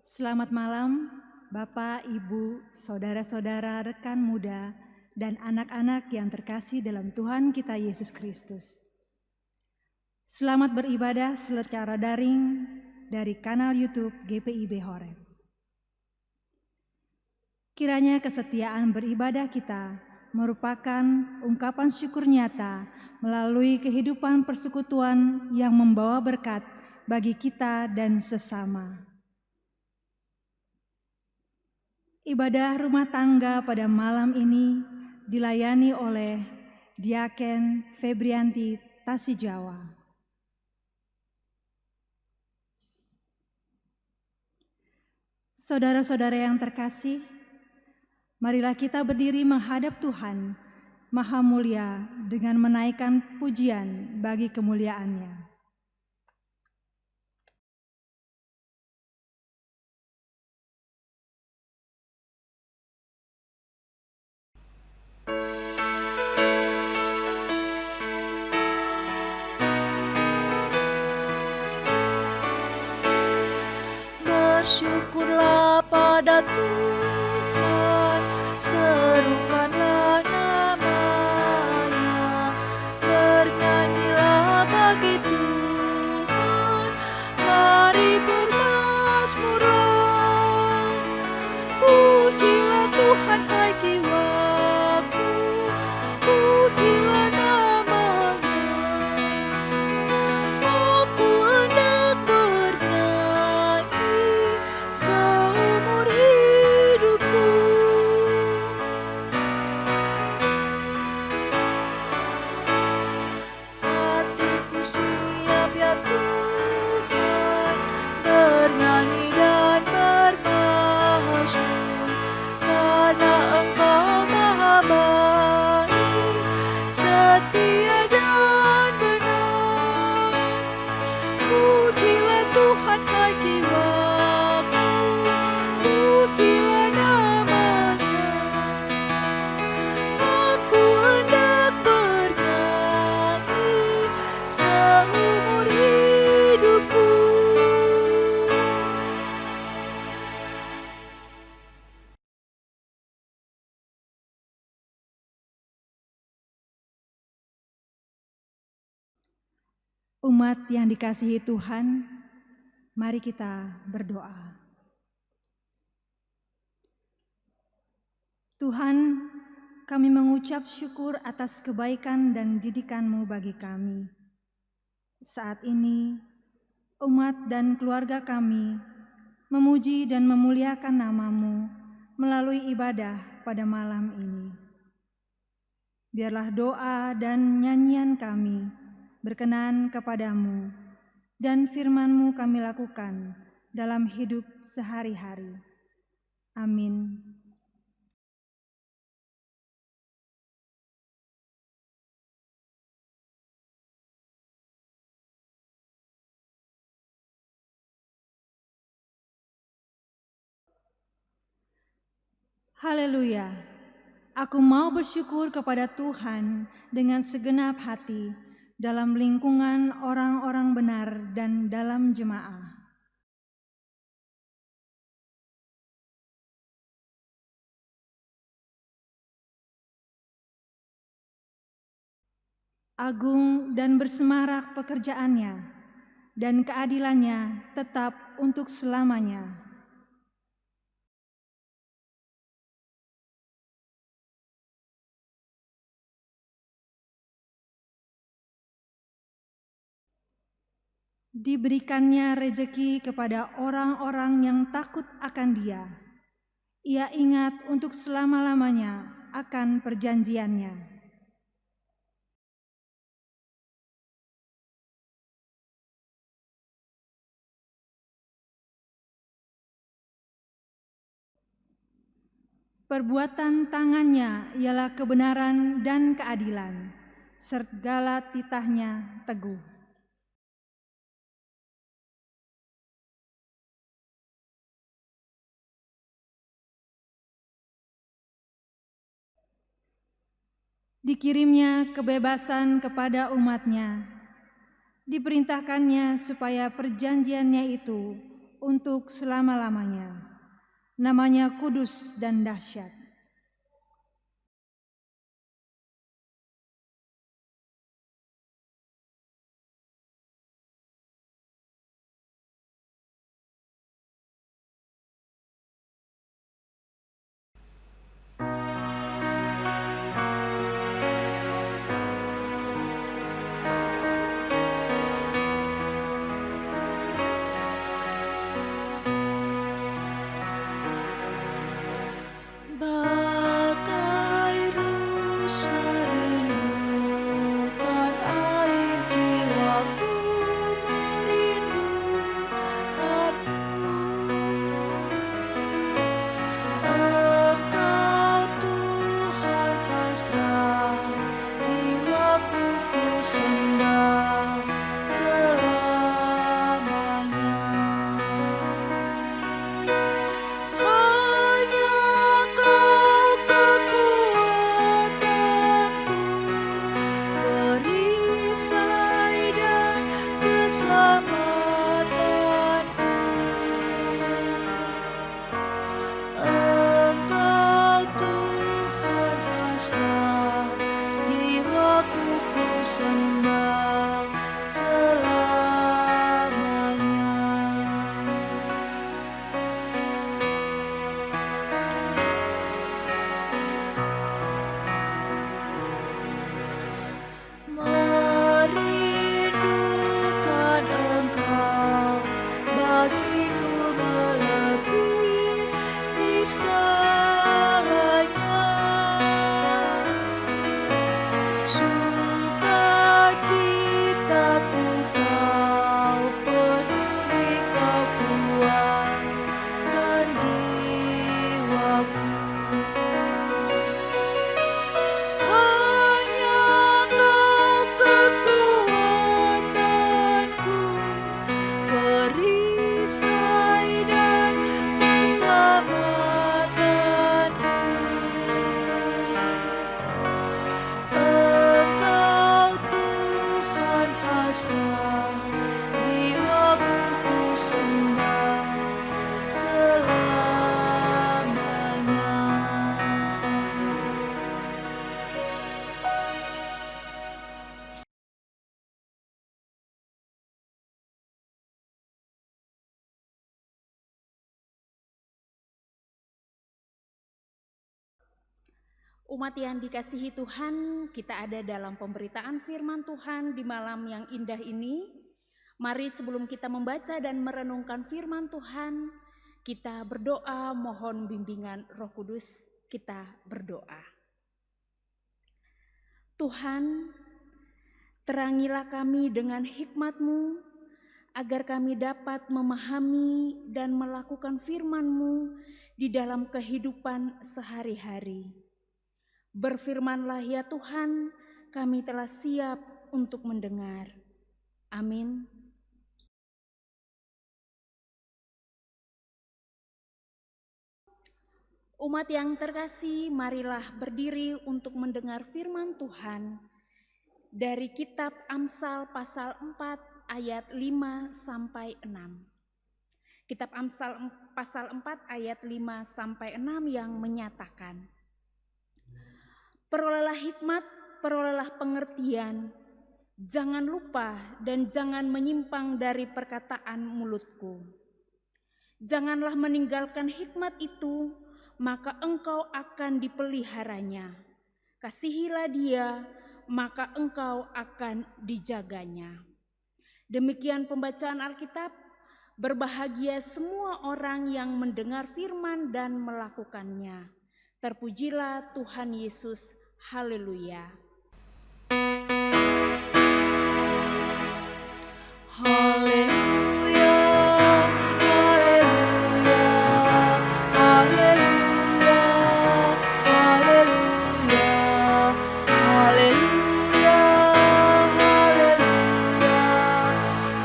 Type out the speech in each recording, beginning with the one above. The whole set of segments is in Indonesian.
Selamat malam, Bapak, Ibu, saudara-saudara, rekan muda, dan anak-anak yang terkasih dalam Tuhan kita Yesus Kristus. Selamat beribadah secara daring dari kanal YouTube GPIB Horeb. Kiranya kesetiaan beribadah kita merupakan ungkapan syukur nyata melalui kehidupan persekutuan yang membawa berkat bagi kita dan sesama. Ibadah rumah tangga pada malam ini dilayani oleh Diaken Febrianti Tasijawa. Saudara-saudara yang terkasih, marilah kita berdiri menghadap Tuhan Maha Mulia dengan menaikkan pujian bagi kemuliaan-Nya. Bersyukurlah pada Tuhan, serukanlah nama-Nya, bernyanyilah bagi Tuhan, mari bermazmurlah. Pujilah Tuhan hai jiwaku, pujilah nama-Nya. Aku hendak bernyanyi seumur hidupku. Hatiku siap ya Tuhan, bernyanyi dan bermazmur, karena Engkau maha baik, setia dan benar. Pujilah Tuhan hai jiwaku, pujilah nama-Nya. Aku hendak bernyanyi seumur hidupku. Umat yang dikasihi Tuhan, mari kita berdoa. Tuhan, kami mengucap syukur atas kebaikan dan didikan-Mu bagi kami. Saat ini, umat dan keluarga kami memuji dan memuliakan nama-Mu melalui ibadah pada malam ini. Biarlah doa dan nyanyian kami berkenan kepadamu, dan firman-Mu kami lakukan dalam hidup sehari-hari. Amin. Haleluya. Aku mau bersyukur kepada Tuhan dengan segenap hati dalam lingkungan orang-orang benar dan dalam jemaah. Agung dan bersemarak pekerjaannya, dan keadilannya tetap untuk selamanya. Diberikannya rejeki kepada orang-orang yang takut akan Dia. Ia ingat untuk selama-lamanya akan perjanjiannya. Perbuatan tangannya ialah kebenaran dan keadilan, segala titahnya teguh. Dikirimnya kebebasan kepada umatnya, diperintahkannya supaya perjanjiannya itu untuk selama-lamanya. Namanya kudus dan dahsyat. Bagai rusa rindukan air jiwaku merindukanmu. Engkau Tuhan hasrat jiwaku ku sembah selamanya. Hanya Kau kekuatanku, perisai dan keselamatanku. Engkau Tuhan hasrat jiwaku ku sembah selamanya. Merindukan Engkau bagiku melebihi segalanya. Sukacitaku Kau penuhi, Kau puaskan jiwaku. Hanya Kau kekuatanku, perisai dan keselamatanku. Engkau Tuhan hasrat jiwaku ku sembah selamanya. Umat yang dikasihi Tuhan, kita ada dalam pemberitaan firman Tuhan di malam yang indah ini. Mari sebelum kita membaca dan merenungkan firman Tuhan, kita berdoa mohon bimbingan Roh Kudus. Kita berdoa. Tuhan, terangilah kami dengan hikmat-Mu, agar kami dapat memahami dan melakukan firman-Mu di dalam kehidupan sehari-hari. Berfirmanlah ya Tuhan, kami telah siap untuk mendengar. Amin. Umat yang terkasih, marilah berdiri untuk mendengar firman Tuhan dari kitab Amsal pasal 4 ayat 5 sampai 6. Kitab Amsal pasal 4 ayat 5 sampai 6 yang menyatakan, perolehlah hikmat, perolehlah pengertian, jangan lupa dan jangan menyimpang dari perkataan mulutku. Janganlah meninggalkan hikmat itu, maka engkau akan dipeliharanya. Kasihilah dia, maka engkau akan dijaganya. Demikian pembacaan Alkitab. Berbahagia semua orang yang mendengar firman dan melakukannya. Terpujilah Tuhan Yesus. Haleluya. Haleluya, haleluya, haleluya, haleluya, haleluya, haleluya,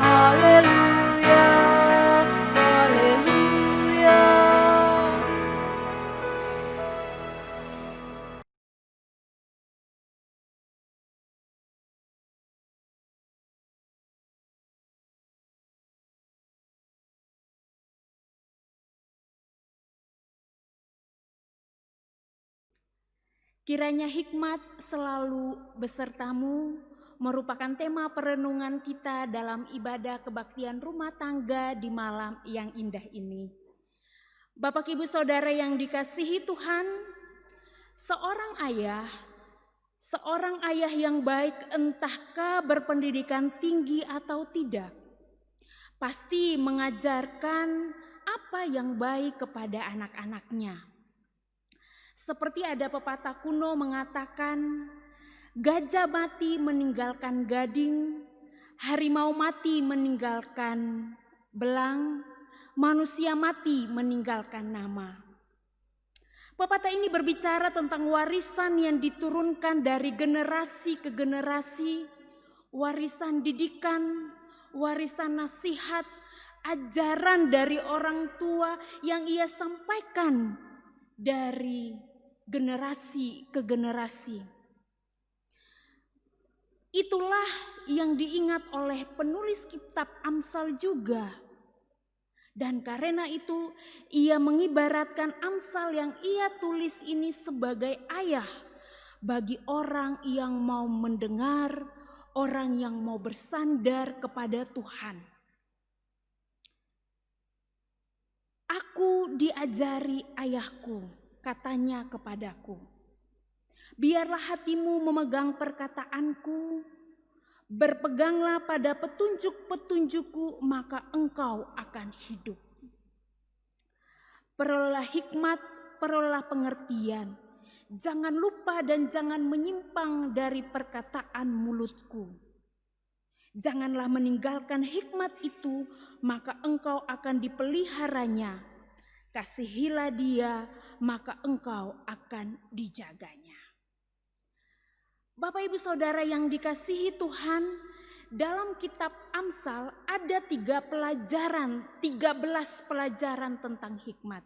haleluya, haleluya. Kiranya hikmat selalu besertamu, merupakan tema perenungan kita dalam ibadah kebaktian rumah tangga di malam yang indah ini. Bapak Ibu Saudara yang dikasihi Tuhan, seorang ayah yang baik entahkah berpendidikan tinggi atau tidak, pasti mengajarkan apa yang baik kepada anak-anaknya. Seperti ada pepatah kuno mengatakan, gajah mati meninggalkan gading, harimau mati meninggalkan belang, manusia mati meninggalkan nama. Pepatah ini berbicara tentang warisan yang diturunkan dari generasi ke generasi, warisan didikan, warisan nasihat, ajaran dari orang tua yang ia sampaikan dari generasi ke generasi. Itulah yang diingat oleh penulis kitab Amsal juga. Dan karena itu ia mengibaratkan Amsal yang ia tulis ini sebagai ayah bagi orang yang mau mendengar, orang yang mau bersandar kepada Tuhan. Aku diajari ayahku, katanya kepadaku. Biarlah hatimu memegang perkataanku, berpeganglah pada petunjuk-petunjukku, maka engkau akan hidup. Perolehlah hikmat, perolehlah pengertian. Jangan lupa dan jangan menyimpang dari perkataan mulutku. Janganlah meninggalkan hikmat itu, maka engkau akan dipeliharanya. Kasihilah dia, maka engkau akan dijaganya. Bapak Ibu Saudara yang dikasihi Tuhan, dalam kitab Amsal ada 13 pelajaran tentang hikmat.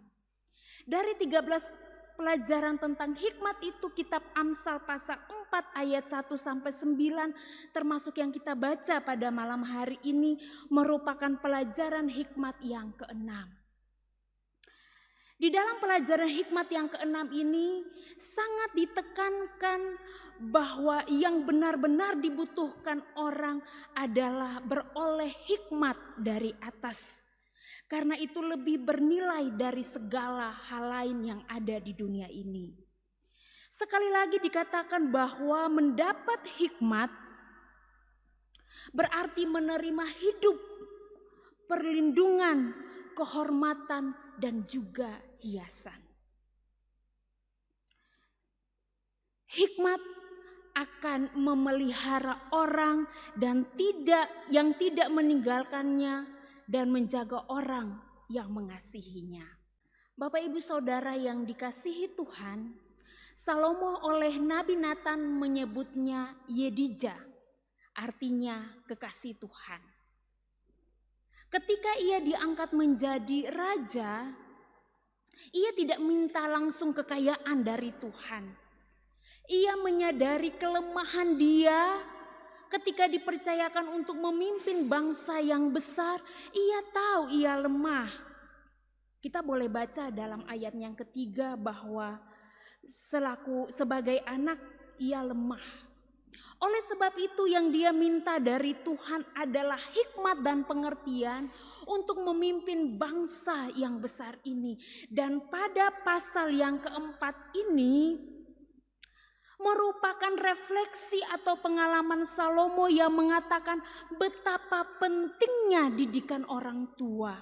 Dari 13 pelajaran tentang hikmat itu kitab Amsal pasal 4 ayat 1 sampai 9 termasuk yang kita baca pada malam hari ini merupakan pelajaran hikmat yang keenam. Di dalam pelajaran hikmat yang keenam ini sangat ditekankan bahwa yang benar-benar dibutuhkan orang adalah beroleh hikmat dari atas. Karena itu lebih bernilai dari segala hal lain yang ada di dunia ini. Sekali lagi dikatakan bahwa mendapat hikmat berarti menerima hidup, perlindungan, kehormatan, dan juga hiasan. Hikmat akan memelihara orang dan yang tidak meninggalkannya dan menjaga orang yang mengasihinya. Bapak Ibu Saudara yang dikasihi Tuhan, Salomo oleh Nabi Nathan menyebutnya Yedijah, artinya kekasih Tuhan. Ketika ia diangkat menjadi raja, ia tidak minta langsung kekayaan dari Tuhan. Ia menyadari kelemahan dia ketika dipercayakan untuk memimpin bangsa yang besar. Ia tahu ia lemah. Kita boleh baca dalam ayat yang ketiga bahwa sebagai anak ia lemah. Oleh sebab itu yang dia minta dari Tuhan adalah hikmat dan pengertian untuk memimpin bangsa yang besar ini. Dan pada pasal yang keempat ini merupakan refleksi atau pengalaman Salomo yang mengatakan betapa pentingnya didikan orang tua.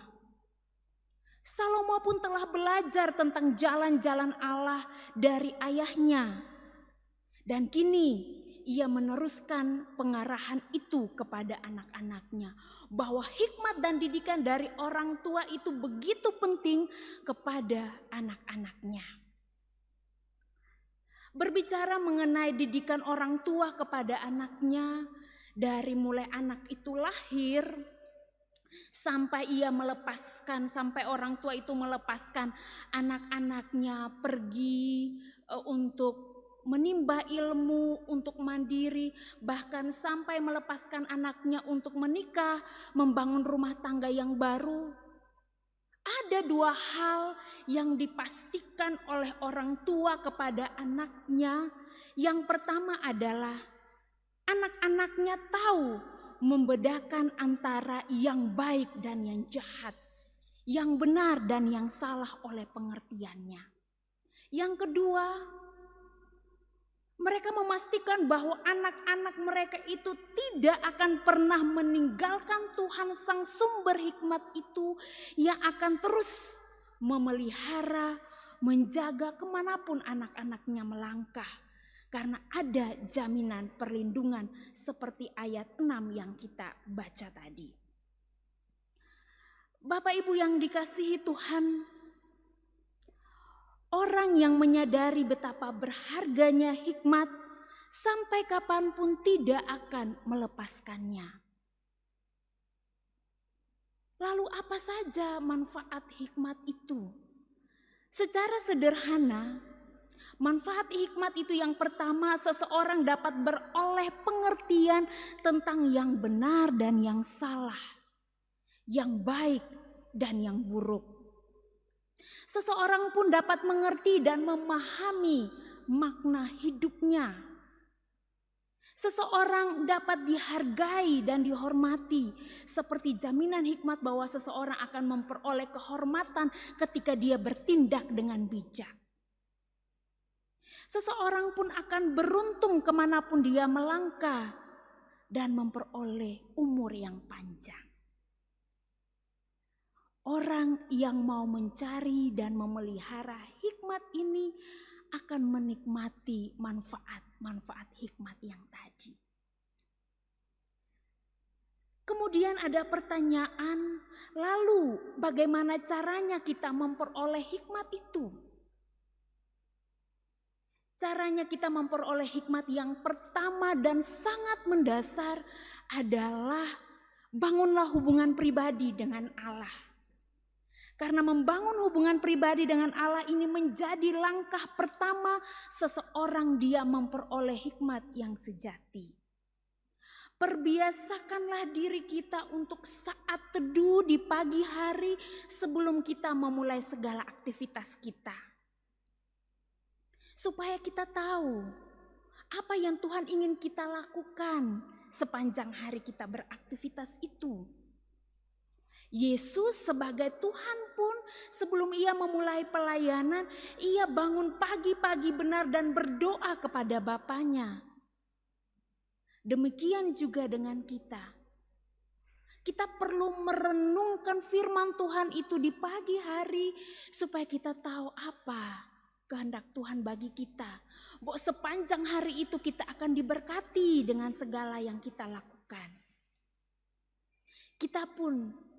Salomo pun telah belajar tentang jalan-jalan Allah dari ayahnya. Dan kini ia meneruskan pengarahan itu kepada anak-anaknya. Bahwa hikmat dan didikan dari orang tua itu begitu penting kepada anak-anaknya. Berbicara mengenai didikan orang tua kepada anaknya, dari mulai anak itu lahir sampai orang tua itu melepaskan anak-anaknya pergi untuk menimba ilmu, untuk mandiri, bahkan sampai melepaskan anaknya untuk menikah, membangun rumah tangga yang baru. Ada dua hal yang dipastikan oleh orang tua kepada anaknya. Yang pertama adalah anak-anaknya tahu membedakan antara yang baik dan yang jahat, yang benar dan yang salah oleh pengertiannya. Yang kedua, mereka memastikan bahwa anak-anak mereka itu tidak akan pernah meninggalkan Tuhan sang sumber hikmat itu yang akan terus memelihara, menjaga kemanapun anak-anaknya melangkah. Karena ada jaminan perlindungan seperti ayat 6 yang kita baca tadi. Bapak Ibu yang dikasihi Tuhan, orang yang menyadari betapa berharganya hikmat sampai kapanpun tidak akan melepaskannya. Lalu apa saja manfaat hikmat itu? Secara sederhana, manfaat hikmat itu yang pertama, seseorang dapat beroleh pengertian tentang yang benar dan yang salah, yang baik dan yang buruk. Seseorang pun dapat mengerti dan memahami makna hidupnya. Seseorang dapat dihargai dan dihormati, seperti jaminan hikmat bahwa seseorang akan memperoleh kehormatan ketika dia bertindak dengan bijak. Seseorang pun akan beruntung kemanapun dia melangkah dan memperoleh umur yang panjang. Orang yang mau mencari dan memelihara hikmat ini akan menikmati manfaat-manfaat hikmat yang tadi. Kemudian ada pertanyaan, lalu bagaimana caranya kita memperoleh hikmat itu? Caranya kita memperoleh hikmat yang pertama dan sangat mendasar adalah bangunlah hubungan pribadi dengan Allah. Karena membangun hubungan pribadi dengan Allah ini menjadi langkah pertama seseorang dia memperoleh hikmat yang sejati. Perbiasakanlah diri kita untuk saat teduh di pagi hari sebelum kita memulai segala aktivitas kita. Supaya kita tahu apa yang Tuhan ingin kita lakukan sepanjang hari kita beraktivitas itu. Yesus sebagai Tuhan pun sebelum ia memulai pelayanan, ia bangun pagi-pagi benar dan berdoa kepada Bapanya. Demikian juga dengan kita. Kita perlu merenungkan firman Tuhan itu di pagi hari supaya kita tahu apa kehendak Tuhan bagi kita. Bahwa sepanjang hari itu kita akan diberkati dengan segala yang kita lakukan. Kita pun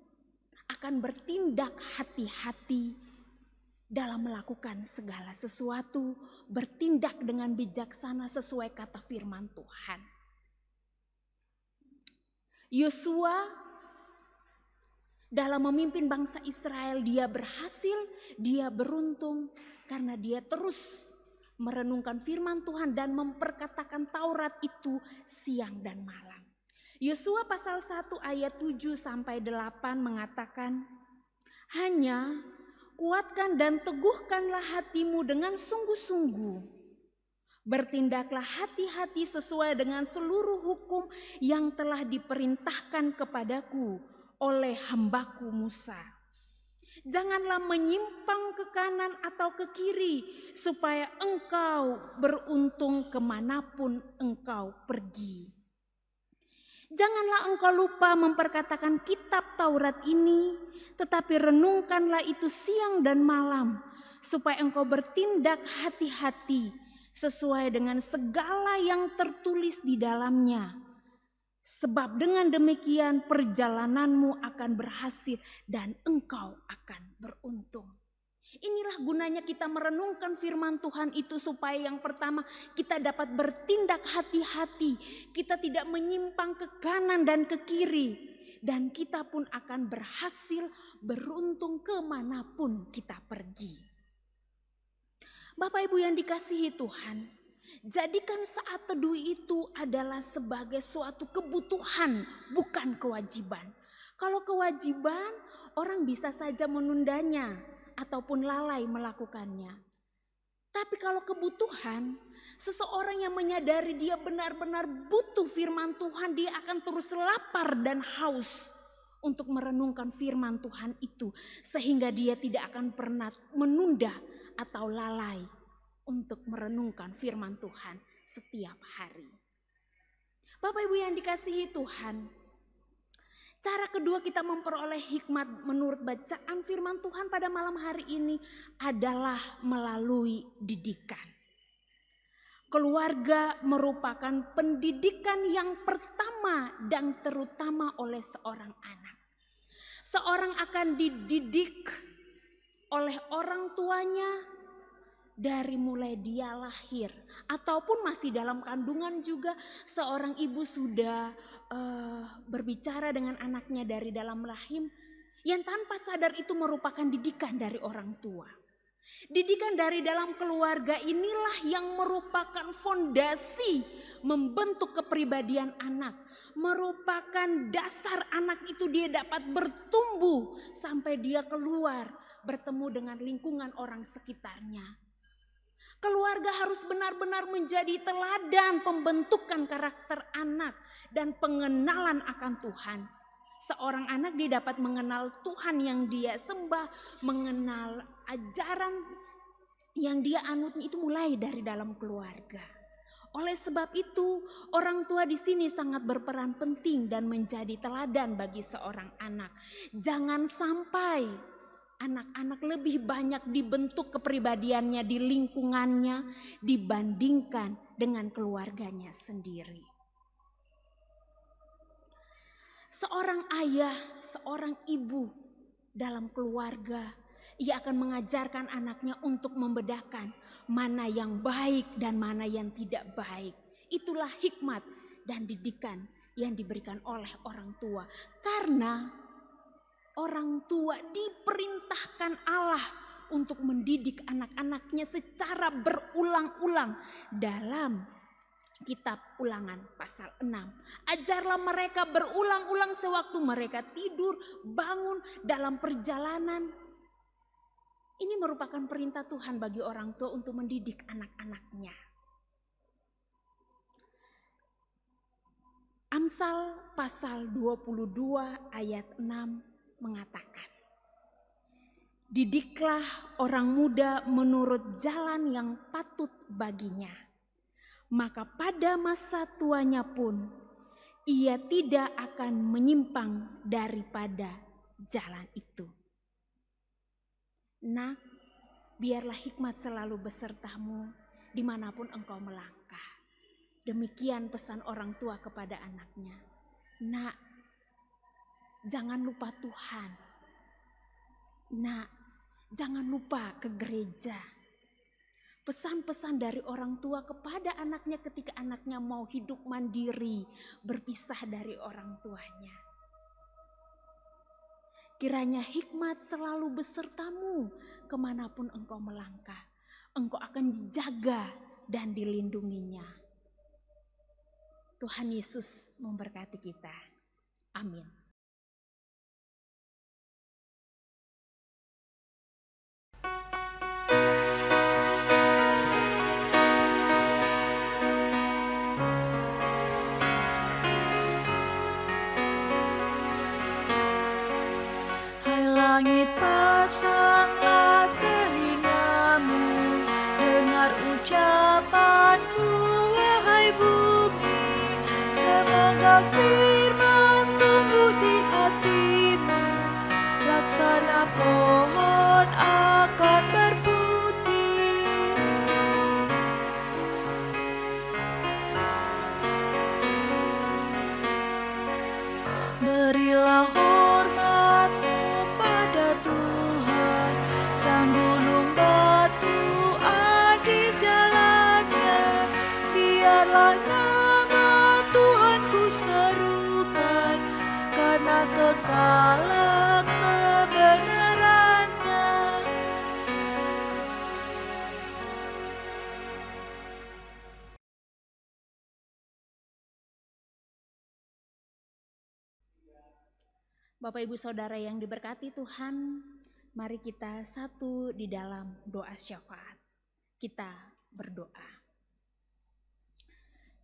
akan bertindak hati-hati dalam melakukan segala sesuatu, bertindak dengan bijaksana sesuai kata firman Tuhan. Yosua dalam memimpin bangsa Israel, dia berhasil, dia beruntung karena dia terus merenungkan firman Tuhan dan memperkatakan Taurat itu siang dan malam. Yosua pasal 1 ayat 7 sampai 8 mengatakan, hanya kuatkan dan teguhkanlah hatimu dengan sungguh-sungguh. Bertindaklah hati-hati sesuai dengan seluruh hukum yang telah diperintahkan kepadaku oleh hambaku Musa. Janganlah menyimpang ke kanan atau ke kiri supaya engkau beruntung kemanapun engkau pergi. Janganlah engkau lupa memperkatakan kitab Taurat ini, tetapi renungkanlah itu siang dan malam, supaya engkau bertindak hati-hati sesuai dengan segala yang tertulis di dalamnya. Sebab dengan demikian perjalananmu akan berhasil dan engkau akan beruntung. Inilah gunanya kita merenungkan firman Tuhan itu supaya yang pertama kita dapat bertindak hati-hati. Kita tidak menyimpang ke kanan dan ke kiri. Dan kita pun akan berhasil beruntung kemanapun kita pergi. Bapak Ibu yang dikasihi Tuhan, jadikan saat teduh itu adalah sebagai suatu kebutuhan, bukan kewajiban. Kalau kewajiban, orang bisa saja menundanya ataupun lalai melakukannya. Tapi kalau kebutuhan, seseorang yang menyadari dia benar-benar butuh firman Tuhan, dia akan terus lapar dan haus untuk merenungkan firman Tuhan itu. Sehingga dia tidak akan pernah menunda atau lalai untuk merenungkan firman Tuhan setiap hari. Bapak Ibu yang dikasihi Tuhan, cara kedua kita memperoleh hikmat menurut bacaan firman Tuhan pada malam hari ini adalah melalui didikan. Keluarga merupakan pendidikan yang pertama dan terutama oleh seorang anak. Seorang akan dididik oleh orang tuanya dari mulai dia lahir ataupun masih dalam kandungan juga seorang ibu sudah berbicara dengan anaknya dari dalam rahim, yang tanpa sadar itu merupakan didikan dari orang tua. Didikan dari dalam keluarga inilah yang merupakan fondasi membentuk kepribadian anak, merupakan dasar anak itu dia dapat bertumbuh sampai dia keluar bertemu dengan lingkungan orang sekitarnya. Keluarga harus benar-benar menjadi teladan pembentukan karakter anak dan pengenalan akan Tuhan. Seorang anak dia dapat mengenal Tuhan yang dia sembah, mengenal ajaran yang dia anut itu mulai dari dalam keluarga. Oleh sebab itu, orang tua di sini sangat berperan penting dan menjadi teladan bagi seorang anak. Jangan sampai anak-anak lebih banyak dibentuk kepribadiannya di lingkungannya dibandingkan dengan keluarganya sendiri. Seorang ayah, seorang ibu dalam keluarga, ia akan mengajarkan anaknya untuk membedakan mana yang baik dan mana yang tidak baik. Itulah hikmat dan didikan yang diberikan oleh orang tua. Karena orang tua diperintahkan Allah untuk mendidik anak-anaknya secara berulang-ulang dalam kitab Ulangan pasal 6. Ajarlah mereka berulang-ulang sewaktu mereka tidur, bangun, dalam perjalanan. Ini merupakan perintah Tuhan bagi orang tua untuk mendidik anak-anaknya. Amsal pasal 22 ayat 6 mengatakan, didiklah orang muda menurut jalan yang patut baginya, maka pada masa tuanya pun ia tidak akan menyimpang daripada jalan itu. Nak, biarlah hikmat selalu besertamu dimanapun engkau melangkah. Demikian pesan orang tua kepada anaknya. Nak, jangan lupa Tuhan. Nak, jangan lupa ke gereja. Pesan-pesan dari orang tua kepada anaknya ketika anaknya mau hidup mandiri, berpisah dari orang tuanya. Kiranya hikmat selalu besertamu kemanapun engkau melangkah. Engkau akan dijaga dan dilindunginya. Tuhan Yesus memberkati kita. Amin. Hai langit, pasanglah telingamu, dengar ucapanku, wahai bumi. Semoga firman tumbuh di hatimu, laksana pohon akan berputih. Berilah hormatmu pada Tuhan, sang gunung batu adil jalannya. Biarlah nama Tuhan ku serukan, karena kekal kebenarannya. Bapak Ibu Saudara yang diberkati Tuhan, mari kita satu di dalam doa syafaat. Kita berdoa.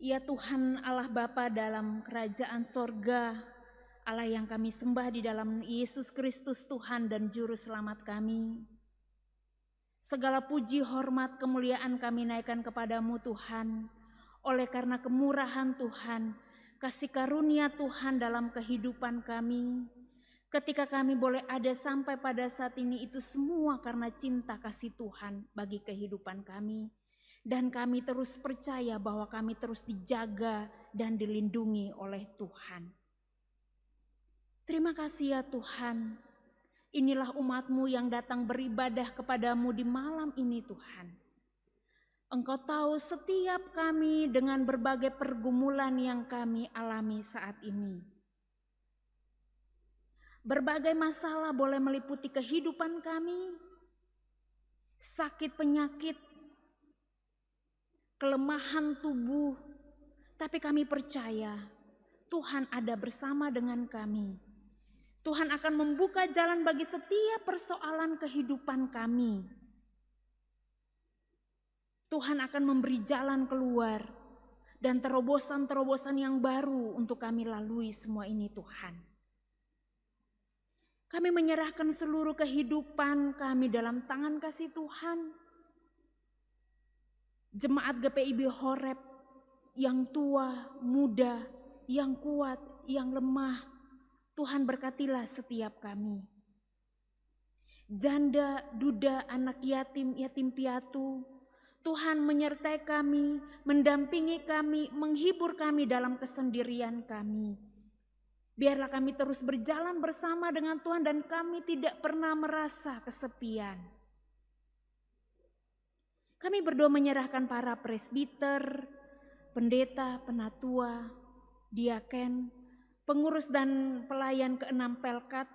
Ya Tuhan Allah Bapa dalam kerajaan sorga, Allah yang kami sembah di dalam Yesus Kristus Tuhan dan Juru Selamat kami. Segala puji, hormat, kemuliaan kami naikkan kepadamu Tuhan, oleh karena kemurahan Tuhan, kasih karunia Tuhan dalam kehidupan kami. Ketika kami boleh ada sampai pada saat ini, itu semua karena cinta kasih Tuhan bagi kehidupan kami. Dan kami terus percaya bahwa kami terus dijaga dan dilindungi oleh Tuhan. Terima kasih ya Tuhan. Inilah umat-Mu yang datang beribadah kepadamu di malam ini Tuhan. Engkau tahu setiap kami dengan berbagai pergumulan yang kami alami saat ini. Berbagai masalah boleh meliputi kehidupan kami, sakit penyakit, kelemahan tubuh, tapi kami percaya Tuhan ada bersama dengan kami. Tuhan akan membuka jalan bagi setiap persoalan kehidupan kami. Tuhan akan memberi jalan keluar dan terobosan-terobosan yang baru untuk kami lalui semua ini Tuhan. Kami menyerahkan seluruh kehidupan kami dalam tangan kasih Tuhan. Jemaat GPIB Horeb yang tua, muda, yang kuat, yang lemah, Tuhan berkatilah setiap kami. Janda, duda, anak yatim, yatim piatu, Tuhan menyertai kami, mendampingi kami, menghibur kami dalam kesendirian kami. Biarlah kami terus berjalan bersama dengan Tuhan dan kami tidak pernah merasa kesepian. Kami berdoa menyerahkan para presbiter, pendeta, penatua, diaken, pengurus dan pelayan ke-6 Pelkat.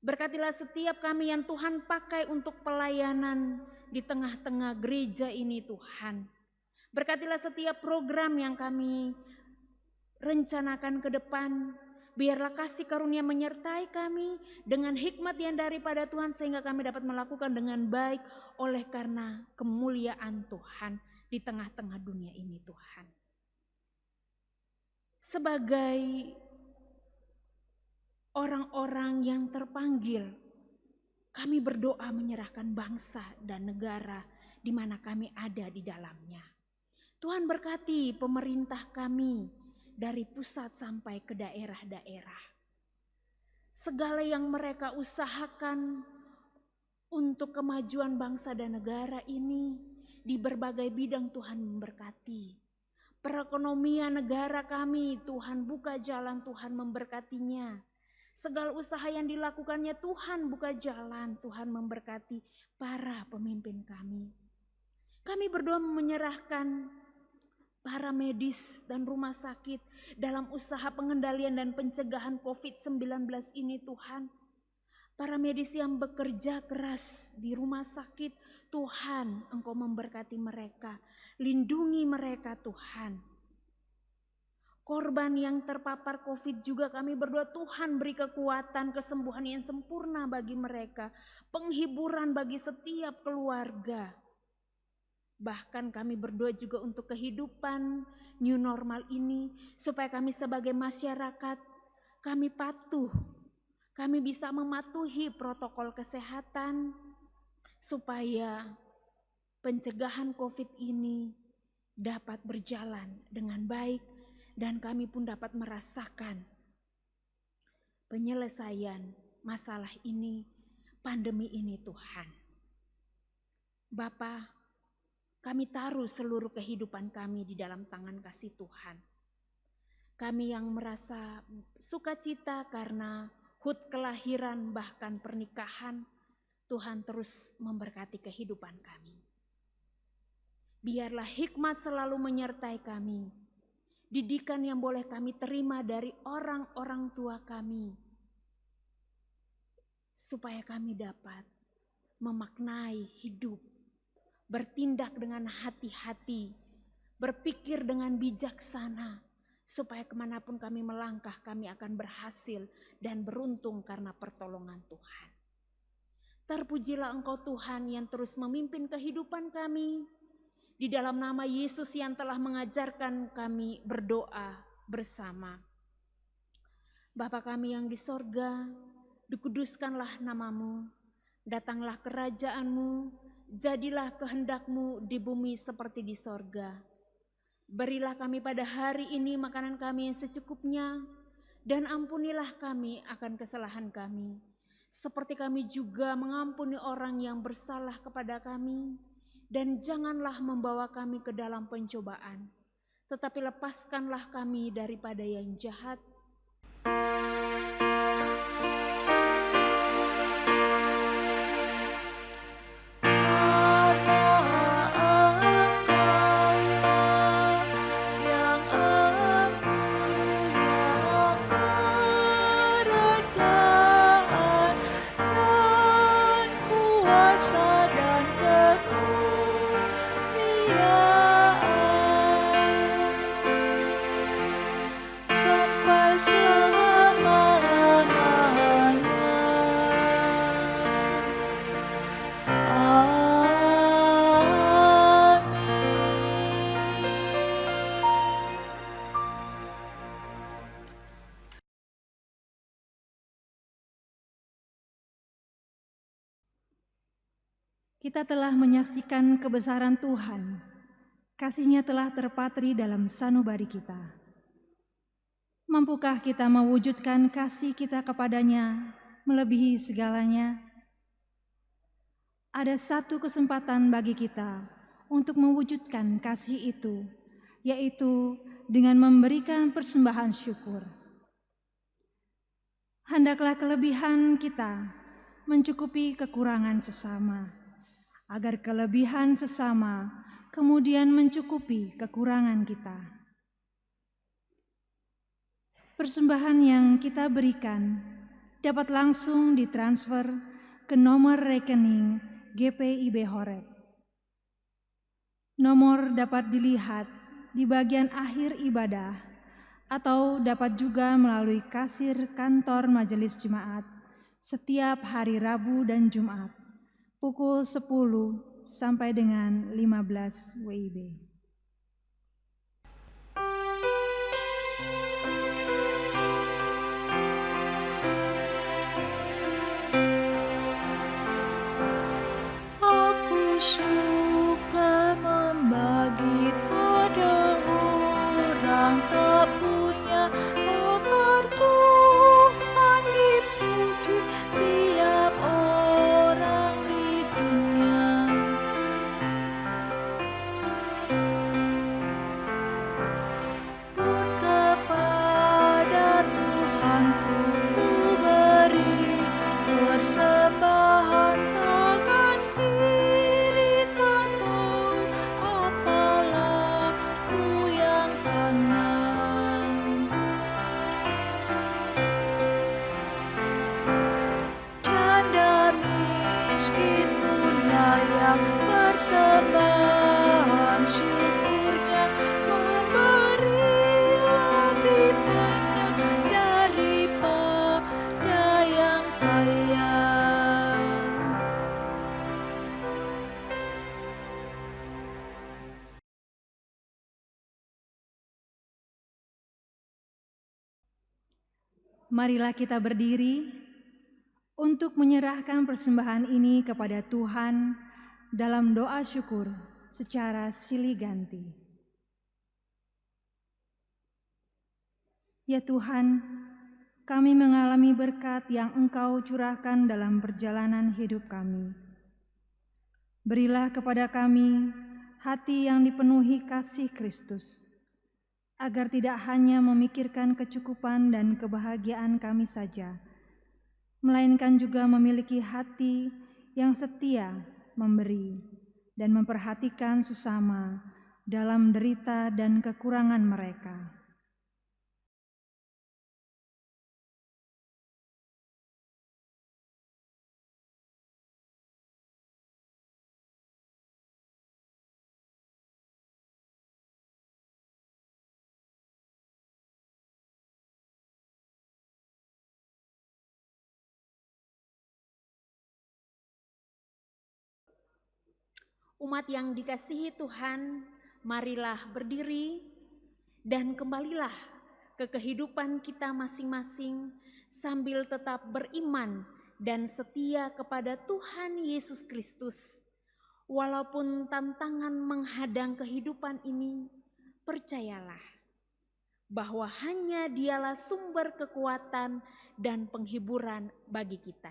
Berkatilah setiap kami yang Tuhan pakai untuk pelayanan di tengah-tengah gereja ini Tuhan. Berkatilah setiap program yang kami rencanakan ke depan, biarlah kasih karunia menyertai kami dengan hikmat yang daripada Tuhan sehingga kami dapat melakukan dengan baik oleh karena kemuliaan Tuhan di tengah-tengah dunia ini Tuhan. Sebagai orang-orang yang terpanggil, kami berdoa menyerahkan bangsa dan negara di mana kami ada di dalamnya. Tuhan berkati pemerintah kami, dari pusat sampai ke daerah-daerah. Segala yang mereka usahakan untuk kemajuan bangsa dan negara ini di berbagai bidang Tuhan memberkati. Perekonomian negara kami Tuhan buka jalan, Tuhan memberkatinya. Segala usaha yang dilakukannya Tuhan buka jalan, Tuhan memberkati para pemimpin kami. Kami berdoa menyerahkan para medis dan rumah sakit dalam usaha pengendalian dan pencegahan COVID-19 ini Tuhan. Para medis yang bekerja keras di rumah sakit, Tuhan Engkau memberkati mereka, lindungi mereka Tuhan. Korban yang terpapar COVID juga kami berdoa Tuhan beri kekuatan, kesembuhan yang sempurna bagi mereka, penghiburan bagi setiap keluarga. Bahkan kami berdoa juga untuk kehidupan new normal ini supaya kami sebagai masyarakat kami patuh, kami bisa mematuhi protokol kesehatan supaya pencegahan COVID ini dapat berjalan dengan baik dan kami pun dapat merasakan penyelesaian masalah ini, pandemi ini Tuhan. Bapa, kami taruh seluruh kehidupan kami di dalam tangan kasih Tuhan. Kami yang merasa sukacita karena hut kelahiran bahkan pernikahan, Tuhan terus memberkati kehidupan kami. Biarlah hikmat selalu menyertai kami. Didikan yang boleh kami terima dari orang-orang tua kami. Supaya kami dapat memaknai hidup. Bertindak dengan hati-hati, berpikir dengan bijaksana, supaya kemanapun kami melangkah, kami akan berhasil dan beruntung karena pertolongan Tuhan. Terpujilah Engkau Tuhan yang terus memimpin kehidupan kami. Di dalam nama Yesus yang telah mengajarkan kami berdoa bersama. Bapa kami yang di sorga, dikuduskanlah namamu, datanglah kerajaanmu, jadilah kehendak-Mu di bumi seperti di sorga. Berilah kami pada hari ini makanan kami yang secukupnya, dan ampunilah kami akan kesalahan kami, seperti kami juga mengampuni orang yang bersalah kepada kami. Dan janganlah membawa kami ke dalam pencobaan, tetapi lepaskanlah kami daripada yang jahat. Kita telah menyaksikan kebesaran Tuhan. Kasih-Nya telah terpatri dalam sanubari kita. Mampukah kita mewujudkan kasih kita kepadanya melebihi segalanya? Ada satu kesempatan bagi kita untuk mewujudkan kasih itu, yaitu dengan memberikan persembahan syukur. Hendaklah kelebihan kita mencukupi kekurangan sesama, agar kelebihan sesama kemudian mencukupi kekurangan kita. Persembahan yang kita berikan dapat langsung ditransfer ke nomor rekening GPIB Horeb. Nomor dapat dilihat di bagian akhir ibadah atau dapat juga melalui kasir kantor Majelis Jemaat setiap hari Rabu dan Jumat pukul 10 sampai dengan 15 WIB. Aku suka membagi pada orang tak punya, agar Tuhan dipuji tiap orang di dunia. Pun kepada Tuhanku ku beri persembahan tangan kiri, tak tahu apalah ku yang tanam. Janda miskin pun layak persembahan syukurnya, memberi lebih banyak daripada yang kaya. Marilah kita berdiri untuk menyerahkan persembahan ini kepada Tuhan dalam doa syukur secara silih ganti. Ya Tuhan, kami mengalami berkat yang Engkau curahkan dalam perjalanan hidup kami. Berilah kepada kami hati yang dipenuhi kasih Kristus, agar tidak hanya memikirkan kecukupan dan kebahagiaan kami saja, melainkan juga memiliki hati yang setia memberi dan memperhatikan sesama dalam derita dan kekurangan mereka. Umat yang dikasihi Tuhan, marilah berdiri dan kembalilah ke kehidupan kita masing-masing sambil tetap beriman dan setia kepada Tuhan Yesus Kristus. Walaupun tantangan menghadang kehidupan ini, percayalah bahwa hanya Dialah sumber kekuatan dan penghiburan bagi kita.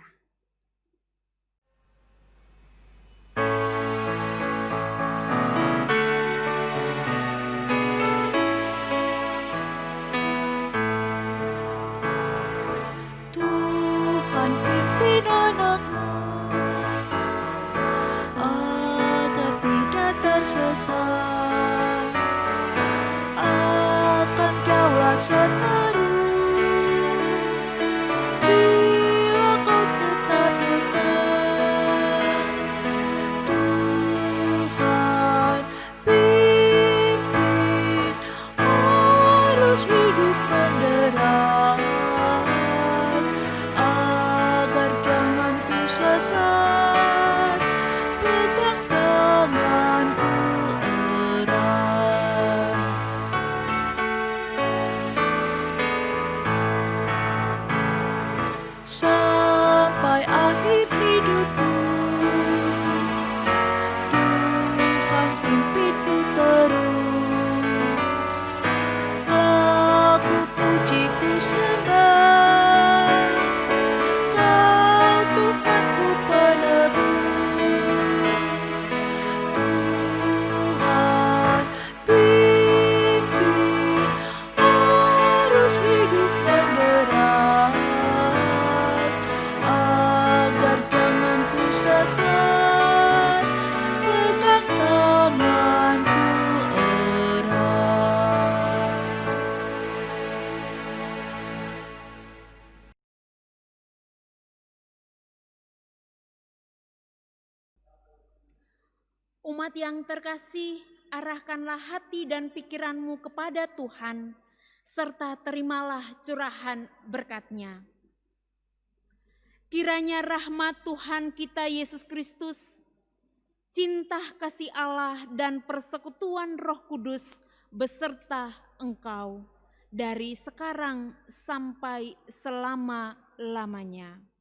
Tuhan pimpin anak-Mu agar tidak tersesat akan Daulat seteru. Bila kau tetap dekat, Tuhan pimpin arus hidup menderas agar jangan ku sesat. Pegang tanganku erat. Sampai akhir hidupku, Tuhan pimpinku terus. Kelak ku puji ku sembah, Kau Tuhanku penebus. Tuhan pimpin arus hidup menderas agar jangan ku sesat. Pegang tanganku erat. Umat yang terkasih, arahkanlah hati dan pikiranmu kepada Tuhan, serta terimalah curahan berkat-Nya. Kiranya rahmat Tuhan kita Yesus Kristus, cinta kasih Allah dan persekutuan Roh Kudus beserta engkau dari sekarang sampai selama-lamanya.